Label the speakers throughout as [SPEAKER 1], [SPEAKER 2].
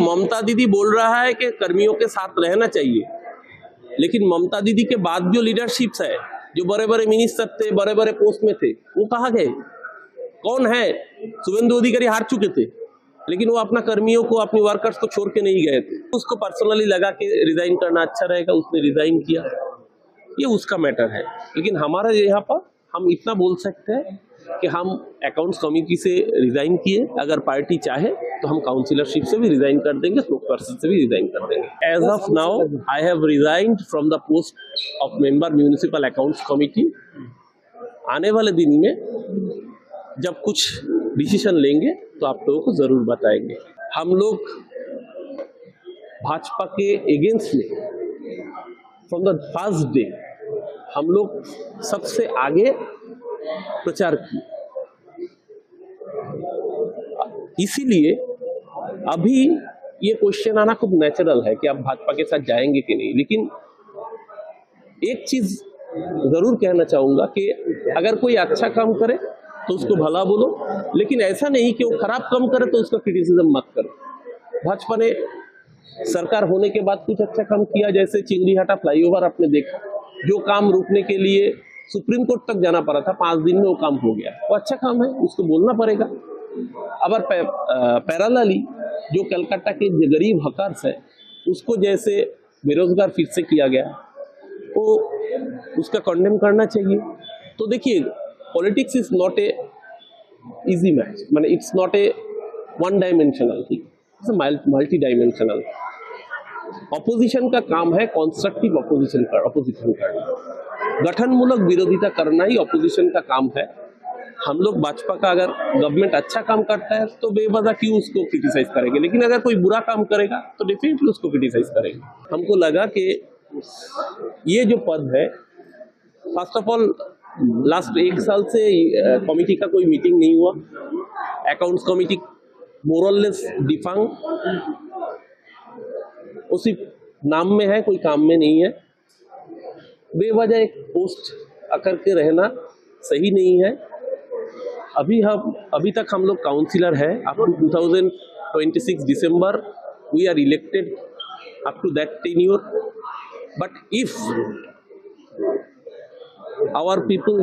[SPEAKER 1] ममता दीदी बोल रहा है कि कर्मियों के साथ रहना चाहिए, लेकिन ममता दीदी के बाद जो लीडरशिप्स है, जो बड़े बड़े मिनिस्टर थे, बड़े बड़े पोस्ट में थे, वो कहाँ गए? कौन है? शुभेंदु अधिकारी हार चुके थे, लेकिन वो अपना कर्मियों को, अपने वर्कर्स को छोड़ के नहीं गए थे। उसको पर्सनली लगा के रिजाइन करना अच्छा रहेगा, उसने रिजाइन किया, ये उसका मैटर है। लेकिन हमारा यहाँ पर हम इतना बोल सकते हैं कि हम अकाउंट्स कमेटी से रिजाइन किए, अगर पार्टी चाहे तो हम काउंसिलरशिप से भी रिजाइन कर देंगे, स्पोक्सपर्सन से भी रिजाइन कर देंगे। As of now I have resigned from the post of member municipal accounts committee. आने वाले दिन में जब कुछ डिसीजन लेंगे तो आप लोगों को जरूर बताएंगे। हम लोग भाजपा के अगेंस्ट में फ्रॉम द फर्स्ट डे हम लोग सबसे आगे प्रचार किए, इसीलिए अभी ये क्वेश्चन आना खूब नेचुरल है कि आप भाजपा के साथ जाएंगे कि नहीं। लेकिन एक चीज जरूर कहना चाहूंगा कि अगर कोई अच्छा काम करे तो उसको भला बोलो, लेकिन ऐसा नहीं कि वो खराब काम करे तो उसका क्रिटिसिज्म मत करो। भाजपा ने सरकार होने के बाद कुछ अच्छा काम किया, जैसे चिंगड़ीहाटा फ्लाईओवर आपने देखा, जो काम रुकने के लिए सुप्रीम कोर्ट तक जाना पड़ा था, 5 दिन में वो काम हो गया, वो अच्छा काम है, उसको बोलना पड़ेगा। अब पैरेलली जो कलकत्ता के गरीब हकर्स है, उसको जैसे बेरोजगार फिर से किया गया, वो उसका कंडेम करना चाहिए। तो देखिए, politics is not a easy match, माने it's not a one dimensional thing, it's a multi dimensional. Opposition का काम है कंस्ट्रक्टिव ऑपोजिशन करना, गठनमूलक विरोधिता करना ही ऑपोजिशन का काम है। हम लोग भाजपा का अगर गवर्नमेंट अच्छा काम करता है तो बेवजह क्यों उसको क्रिटिसाइज करेंगे, लेकिन अगर कोई बुरा काम करेगा तो डेफिनेटली उसको क्रिटिसाइज करेंगे। हमको लगा कि ये जो पद है, फर्स्ट ऑफ ऑल लास्ट 1 साल से कमिटी का कोई मीटिंग नहीं हुआ, अकाउंट्स कमिटी मोरलेस डिफांग, वो सिर्फ नाम में है, कोई काम में नहीं है। बेवजह एक पोस्ट आकर के रहना सही नहीं है। अभी तक हम लोग काउंसिलर है, up to 2026 December we are elected up to that tenure, but if our people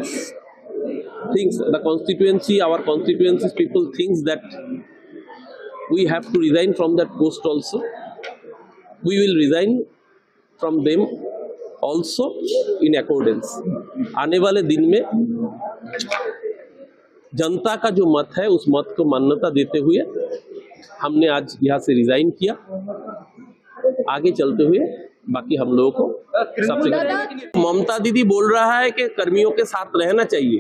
[SPEAKER 1] thinks our constituency's people thinks that we have to resign from that post also, we will resign from them also in accordance। आने वाले दिन में जनता का जो मत है, उस मत को मान्यता देते हुए हमने आज यहाँ से रिजाइन किया। आगे चलते हुए बाकी हम लोगों को सबसे ममता दीदी बोल रहा है कि कर्मियों के साथ रहना चाहिए,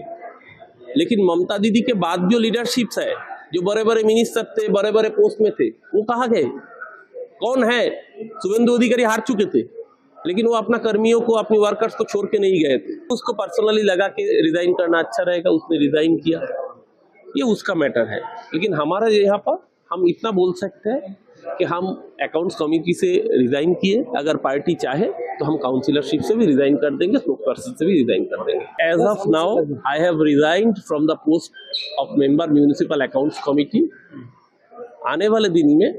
[SPEAKER 1] लेकिन ममता दीदी के बाद जो लीडरशिप्स है, जो बड़े बड़े मिनिस्टर थे, बड़े बड़े पोस्ट में थे, वो कहाँ गए? कौन है? शुभेंदु अधिकारी हार चुके थे, लेकिन वो अपना कर्मियों को, अपने वर्कर्स को छोड़ के नहीं गए थे। उसको पर्सनली लगा के रिजाइन करना अच्छा रहेगा, उसने रिजाइन किया, ये उसका मैटर है। लेकिन हमारा यहाँ पर हम इतना बोल सकते हैं कि हम अकाउंट्स कमेटी से रिजाइन किए, अगर पार्टी चाहे तो हम काउंसिलरशिप से भी रिजाइन कर देंगे, स्पोक्सपर्सन से भी रिजाइन कर देंगे। As of now I have resigned from the post of member municipal accounts committee. आने वाले दिन में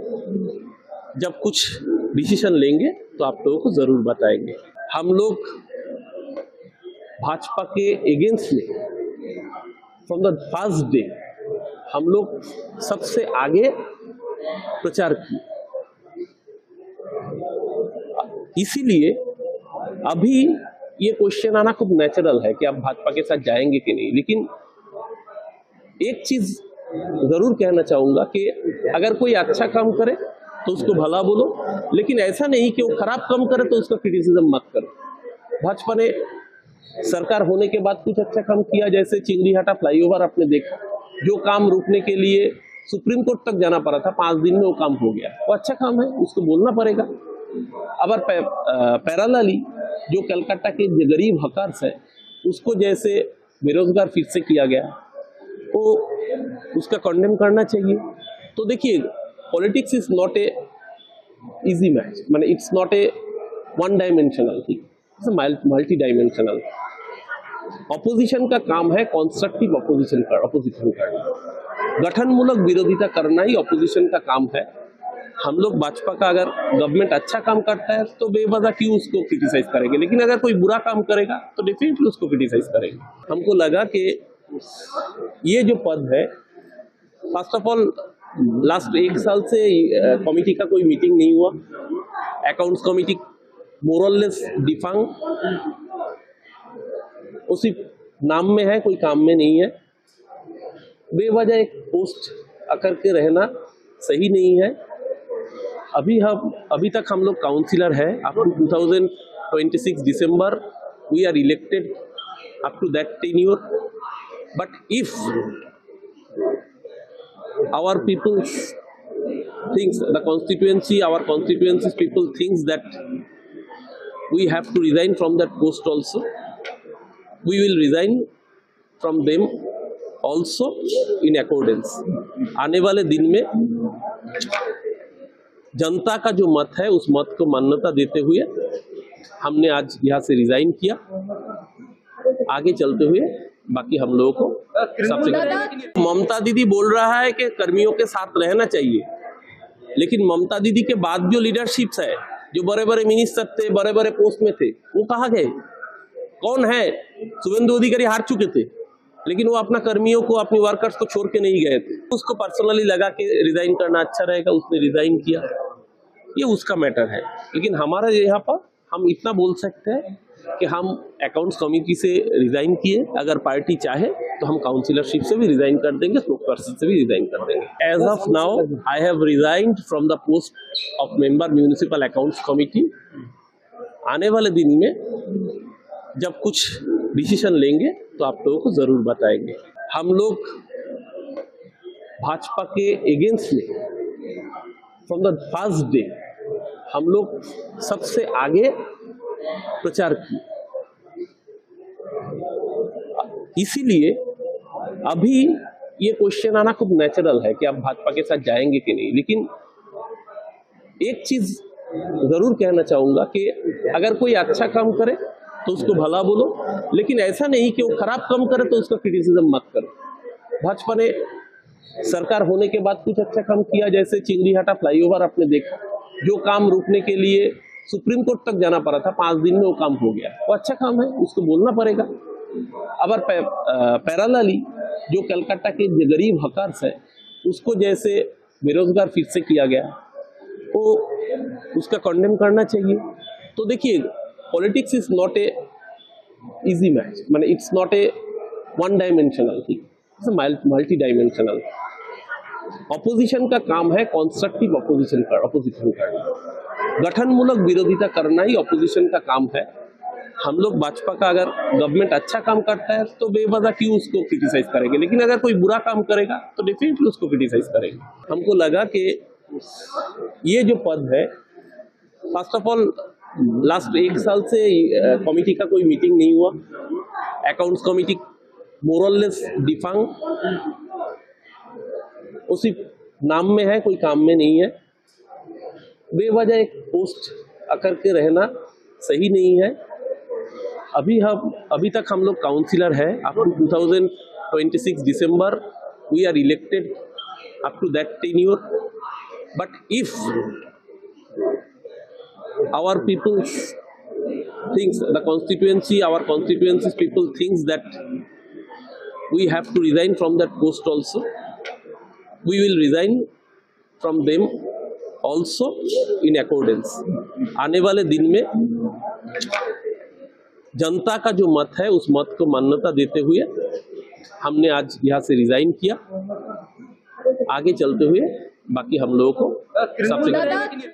[SPEAKER 1] जब कुछ डिसीजन लेंगे तो आप लोगों को जरूर बताएंगे। हम लोग भाजपा के अगेंस्ट में फ्रॉम द फर्स्ट डे हम लोग सबसे आगे प्रचार किए, इसीलिए अभी ये क्वेश्चन आना खूब नेचुरल है कि आप भाजपा के साथ जाएंगे कि नहीं। लेकिन एक चीज जरूर कहना चाहूंगा कि अगर कोई अच्छा काम करे तो उसको भला बोलो, लेकिन ऐसा नहीं कि वो खराब काम करे तो उसका क्रिटिसिज्म मत करो। भाजपा ने सरकार होने के बाद कुछ अच्छा काम किया, जैसे चिंगड़ीहाटा फ्लाईओवर आपने देखा, जो काम रुकने के लिए सुप्रीम कोर्ट तक जाना पड़ा था, 5 दिन में वो काम हो गया, वो अच्छा काम है, उसको बोलना पड़ेगा। अब पैरेलली जो कलकत्ता के गरीब हकर्स है, उसको जैसे बेरोजगार फिर से किया गया, वो उसका कंडेम करना चाहिए। तो देखिए, politics is not a easy match, माने it's not a one dimensional thing, it's a multi dimensional. Opposition का काम है कंस्ट्रक्टिव ऑपोजिशन करना, गठनमूलक विरोधिता करना ही ऑपोजिशन का काम है। हम लोग भाजपा का अगर गवर्नमेंट अच्छा काम करता है तो बेवजह क्यों उसको क्रिटिसाइज करेंगे, लेकिन अगर कोई बुरा काम करेगा तो डेफिनेटली उसको क्रिटिसाइज करेंगे। हमको लगा कि ये जो पद है, फर्स्ट ऑफ ऑल लास्ट 1 साल से कमिटी का कोई मीटिंग नहीं हुआ, अकाउंट्स कमिटी मोरलेस डिफांग, उसी नाम में है, कोई काम में नहीं है। बेवजह एक पोस्ट आकर के रहना सही नहीं है। अभी तक हम लोग काउंसिलर है up to 2026 December we are elected up to that tenure, but if our people thinks our constituencies people thinks that we have to resign from that post also, we will resign from them also in accordance। आने वाले दिन में जनता का जो मत है उस मत को मान्यता देते हुए हमने आज यहाँ से रिजाइन किया। आगे चलते हुए बाकी हम लोगों को सबसे ममता दीदी बोल रहा है कि कर्मियों के साथ रहना चाहिए, लेकिन ममता दीदी के बाद जो लीडरशिप्स है, जो बड़े बड़े मिनिस्टर थे, बड़े बड़े पोस्ट में थे, वो कहाँ गए? कौन है? शुभेंदु अधिकारी हार चुके थे, लेकिन वो अपना कर्मियों को, अपने वर्कर्स को छोड़ के नहीं गए थे। उसको पर्सनली लगा कि रिजाइन करना अच्छा रहेगा, उसने रिजाइन किया, ये उसका मैटर है। लेकिन हमारा यहाँ पर हम इतना बोल सकते हैं कि हम अकाउंट्स कमेटी से रिजाइन किए, अगर पार्टी चाहे तो हम काउंसिलरशिप से भी रिजाइन कर देंगे, स्पोक्सपर्सन से भी रिजाइन कर देंगे। As of now I have resigned from the post of member municipal accounts committee. आने वाले दिन में जब कुछ डिसीजन लेंगे तो आप लोगों को जरूर बताएंगे। हम लोग भाजपा के अगेंस्ट में फ्रॉम द फर्स्ट डे हम लोग सबसे आगे प्रचार किए, इसीलिए अभी ये क्वेश्चन आना खूब नेचुरल है कि आप भाजपा के साथ जाएंगे कि नहीं। लेकिन एक चीज जरूर कहना चाहूंगा कि अगर कोई अच्छा काम करे तो उसको भला बोलो, लेकिन ऐसा नहीं कि वो खराब काम करे तो उसका क्रिटिसिज्म मत करो। भाजपा ने सरकार होने के बाद कुछ अच्छा काम किया, जैसे चिंगड़ीहाटा फ्लाईओवर आपने देखा, जो काम रोकने के लिए सुप्रीम कोर्ट तक जाना पड़ा था, 5 दिन में वो काम हो गया, वो अच्छा काम है, उसको बोलना पड़ेगा। अगर पैरेलली जो कलकत्ता के गरीब हकर्स है उसको जैसे बेरोजगार फिर से किया गया, तो उसका कंडेम करना चाहिए। तो देखिए, politics is not a easy match, माने it's not a one dimensional thing, it's multi dimensional. Opposition का काम है कंस्ट्रक्टिव ऑपोजिशन करना, गठनमूलक विरोधिता करना ही ऑपोजिशन का काम है। हम लोग भाजपा का अगर गवर्नमेंट अच्छा काम करता है तो बेवजह क्यों उसको क्रिटिसाइज करेंगे, लेकिन अगर कोई बुरा काम करेगा तो डेफिनेटली उसको क्रिटिसाइज करेंगे। हमको लगा कि ये जो पद है, फर्स्ट ऑफ ऑल लास्ट 1 साल से कमिटी का कोई मीटिंग नहीं हुआ, अकाउंट्स कमिटी मोरलेस डिफांग, उसी नाम में है, कोई काम में नहीं है। बेवजह एक पोस्ट आकर के रहना सही नहीं है। अभी तक हम लोग काउंसिलर है up to 2026 December we are elected up to that tenure, but if our people thinks our constituencies people thinks that we have to resign from that post also, we will resign from them also in accordance। आने वाले दिन में जनता का जो मत है उस मत को मान्यता देते हुए हमने आज यहाँ से रिजाइन किया। आगे चलते हुए बाकी हम लोगों को सबसे